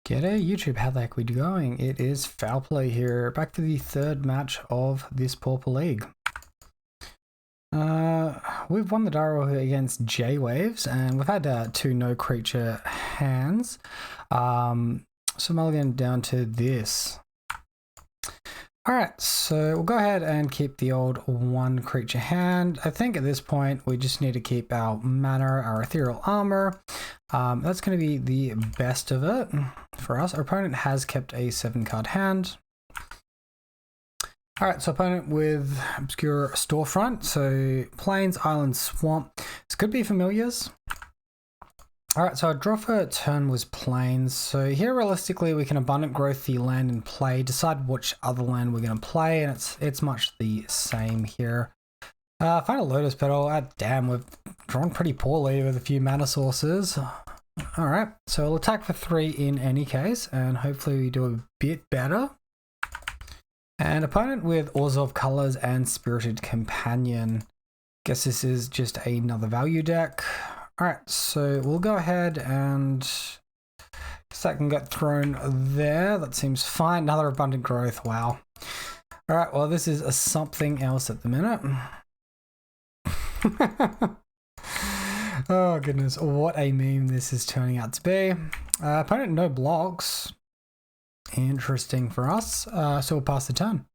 G'day YouTube, how the heck are we going? It is Foul Play here, back to the third match of this Pauper League. We've won the Darrow against J-Waves, and we've had two no creature hands. So mulligan down to this. Alright, so we'll go ahead and keep the old one creature hand. I think at this point we just need to keep our mana, our ethereal armor. That's going to be the best of it for us. Our opponent has kept a 7-card hand. Alright, so opponent with Obscure Storefront. So Plains, Island, Swamp. This could be familiars. Alright, so our draw for turn was Plains. So here realistically we can abundant growth the land in play, decide which other land we're going to play, and it's much the same here. Final Lotus Petal. Damn, we've drawn pretty poorly with a few mana sources. Alright, so we'll attack for 3 in any case, and hopefully we do a bit better. And opponent with Orzohv Colors and Spirited Companion. Guess this is just another value deck. Alright, so we'll go ahead and guess that can get thrown there. That seems fine. Another abundant growth. Wow. Alright, well this is a something else at the minute. Oh goodness, what a meme this is turning out to be. Opponent no blocks. Interesting for us. So we'll pass the turn.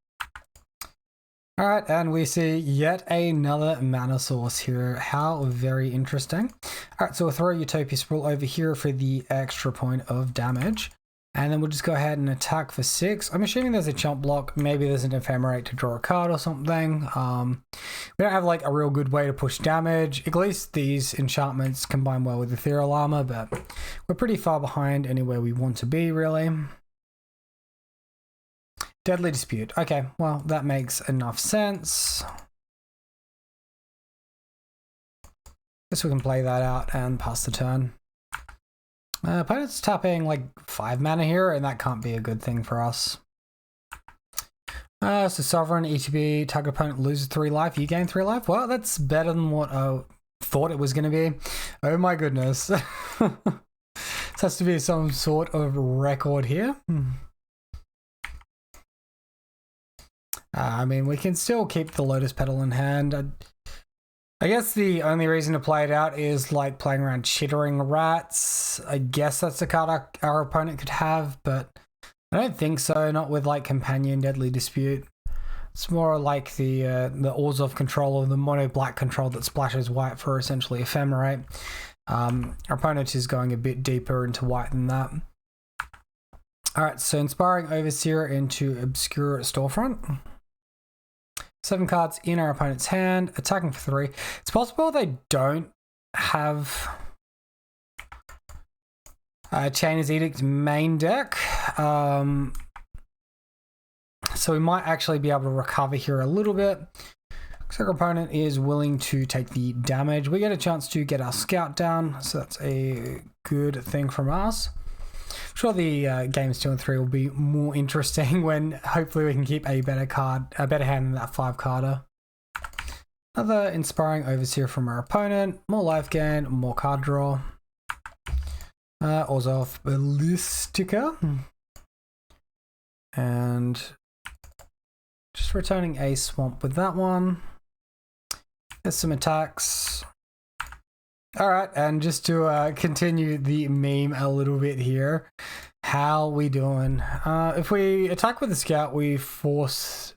Alright, and we see yet another mana source here. How very interesting. Alright, so we'll throw Utopia Sprawl over here for the extra point of damage. And then we'll just go ahead and attack for 6. I'm assuming there's a chump block. Maybe there's an Ephemerate to draw a card or something. We don't have like a real good way to push damage. At least these enchantments combine well with Ethereal Armor, but we're pretty far behind anywhere we want to be, really. Deadly Dispute. Okay, well, that makes enough sense. Guess we can play that out and pass the turn. Opponent's tapping like 5 mana here, and that can't be a good thing for us. So Sovereign, ETB, target opponent loses 3 life, you gain 3 life. Well, that's better than what I thought it was going to be. Oh my goodness. This has to be some sort of record here. I mean, we can still keep the Lotus Petal in hand. I guess the only reason to play it out is like playing around Chittering Rats. I guess that's a card our opponent could have, but I don't think so. Not with like Companion, Deadly Dispute. It's more like the Orzohv control or the mono black control that splashes white for essentially Ephemerate. Our opponent is going a bit deeper into white than that. Alright, so Inspiring Overseer into Obscure Storefront. 7 cards in our opponent's hand, attacking for 3. It's possible they don't have Chainer's Edict main deck. So we might actually be able to recover here a little bit. Looks like our opponent is willing to take the damage. We get a chance to get our scout down, so that's a good thing from us. I'm sure the games 2 and 3 will be more interesting when hopefully we can keep a better hand than that 5-carder. Another Inspiring Overseer from our opponent, more life gain, more card draw. Orzohv Ballistica. And just returning a swamp with that one. There's some attacks. Alright, and just to continue the meme a little bit here, how we doing? If we attack with the scout, we force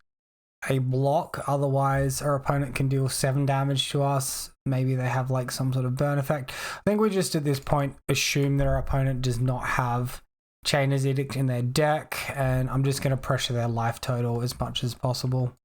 a block, otherwise our opponent can deal 7 damage to us. Maybe they have like some sort of burn effect. I think we just at this point assume that our opponent does not have Chainer's Edict in their deck, and I'm just going to pressure their life total as much as possible.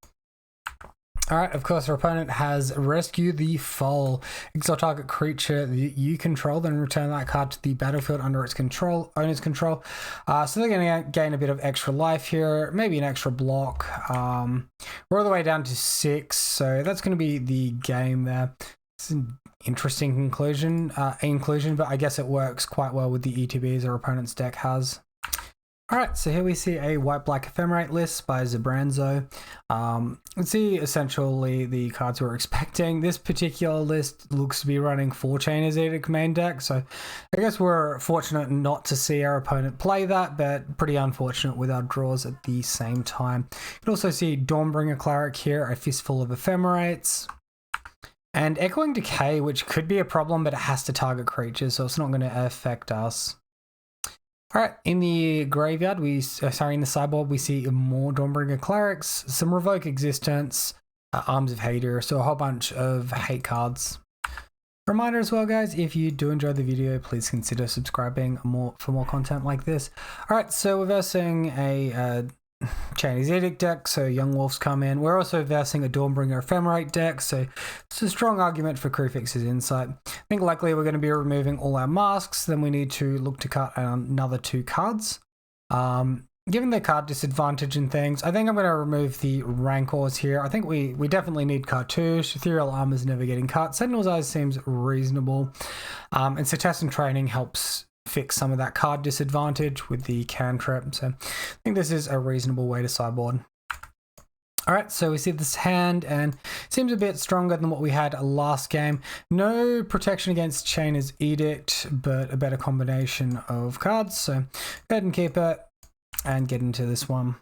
Alright, of course, our opponent has Rescue the Foal. Exile target creature that you control, then return that card to the battlefield under its owner's control. So they're going to gain a bit of extra life here, maybe an extra block. We're all the way down to 6, so that's going to be the game there. It's an interesting inclusion, but I guess it works quite well with the ETBs our opponent's deck has. Alright, so here we see a white-black Ephemerate list by Zabranzo. Let's see essentially the cards we're expecting. This particular list looks to be running 4 Chainer's Edict main deck, so I guess we're fortunate not to see our opponent play that, but pretty unfortunate with our draws at the same time. You can also see Dawnbringer Cleric here, a fistful of Ephemerates. And Echoing Decay, which could be a problem, but it has to target creatures, so it's not going to affect us. Alright, in the graveyard, in the sideboard, we see more Dawnbringer Clerics, some Revoke Existence, Arms of Hater, so a whole bunch of hate cards. Reminder as well, guys, if you do enjoy the video, please consider subscribing for more content like this. Alright, so we're versing a Chainer's Edict deck, so Young Wolves come in. We're also versing a Dawnbringer Ephemerate deck, so it's a strong argument for Krufix's Insight. I think likely we're going to be removing all our masks, then we need to look to cut another 2 cards. Given their card disadvantage and things, I think I'm going to remove the Rancors here. I think we definitely need Cartouche. Ethereal Armor's never getting cut. Sentinel's Eyes seems reasonable. And Cetacean Training helps fix some of that card disadvantage with the cantrip. So I think this is a reasonable way to sideboard. Alright, so we see this hand and it seems a bit stronger than what we had last game. No protection against Chainer's Edict, but a better combination of cards. So go ahead and keep it and get into this one.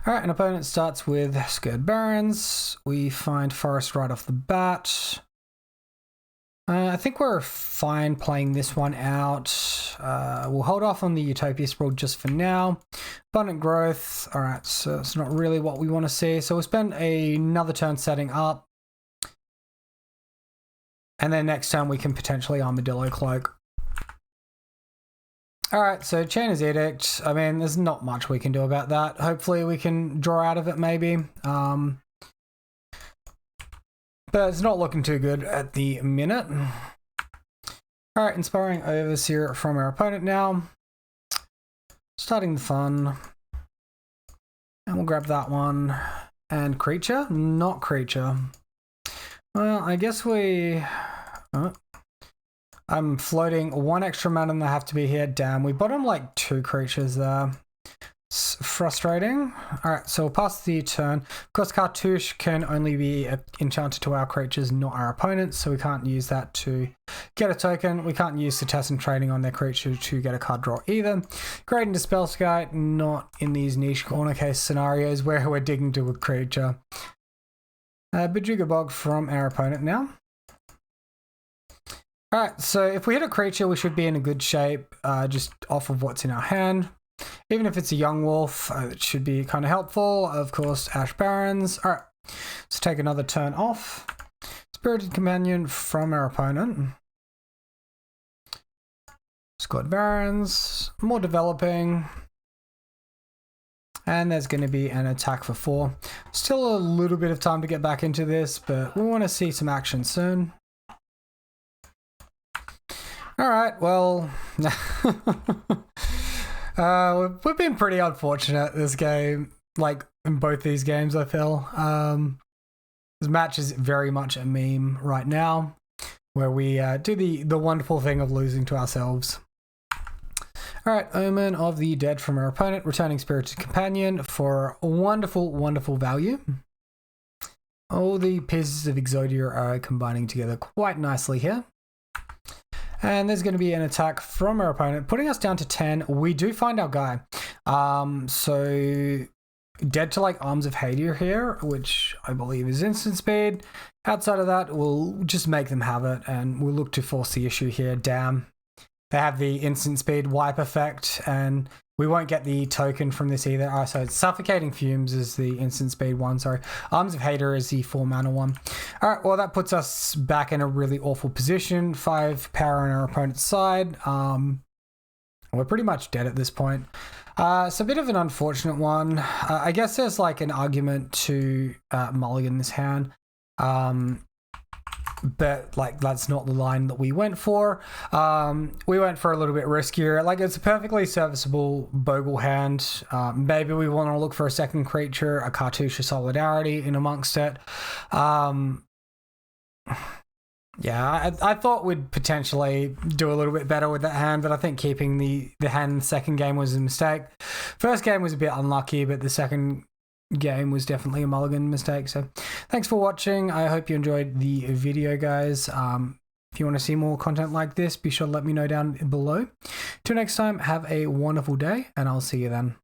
Alright, an opponent starts with Scared Barrens. We find Forest right off the bat. I think we're fine playing this one out. We'll hold off on the Utopia Sprawl just for now. Abundant Growth. All right, so it's not really what we want to see. So we'll spend another turn setting up. And then next turn we can potentially Armadillo Cloak. All right, so Chainer's Edict. I mean, there's not much we can do about that. Hopefully we can draw out of it maybe. But it's not looking too good at the minute. Alright, Inspiring Overseer from our opponent now. Starting the fun. And we'll grab that one. And creature? Not creature. Well, I guess we... I'm floating 1 extra mana and they have to be here. Damn, we bottom like 2 creatures there. It's frustrating. Alright, so we'll pass the turn. Of course, Cartouche can only be enchanted to our creatures, not our opponents, so we can't use that to get a token. We can't use Cetacean Trading on their creature to get a card draw either. Great into Spellskite, not in these niche corner case scenarios where we're digging to a creature. Bejuga Bog from our opponent now. Alright, so if we hit a creature, we should be in a good shape, just off of what's in our hand. Even if it's a Young Wolf, it should be kind of helpful. Of course, Ash Barrens. Alright, let's take another turn off. Spirited Companion from our opponent. Squad Barrens. More developing. And there's going to be an attack for 4. Still a little bit of time to get back into this, but we want to see some action soon. Alright, well... we've been pretty unfortunate this game, like in both these games, I feel. This match is very much a meme right now, where we do the wonderful thing of losing to ourselves. Alright, Omen of the Dead from our opponent, returning Spirited Companion for wonderful, wonderful value. All the pieces of Exodia are combining together quite nicely here. And there's going to be an attack from our opponent, putting us down to 10. We do find our guy. So dead to like Arms of Hadir here, which I believe is instant speed. Outside of that, we'll just make them have it, and we'll look to force the issue here. Damn. They have the instant speed wipe effect, and we won't get the token from this either. Oh, so it's Suffocating Fumes is the instant speed one, sorry. Arms of Hater is the 4 mana one. Alright, well that puts us back in a really awful position. 5 power on our opponent's side. We're pretty much dead at this point. It's a bit of an unfortunate one. I guess there's like an argument to mulligan this hand. But like that's not the line that we went for. We went for a little bit riskier. Like it's a perfectly serviceable Bogle hand. Maybe we want to look for a second creature, a Cartouche of Solidarity in amongst it. Yeah, I thought we'd potentially do a little bit better with that hand, but I think keeping the hand in the second game was a mistake. First game was a bit unlucky, but the second game was definitely a mulligan mistake. So thanks for watching. I hope you enjoyed the video, guys. If you want to see more content like this, be sure to let me know down below. Till next time, have a wonderful day, and I'll see you then.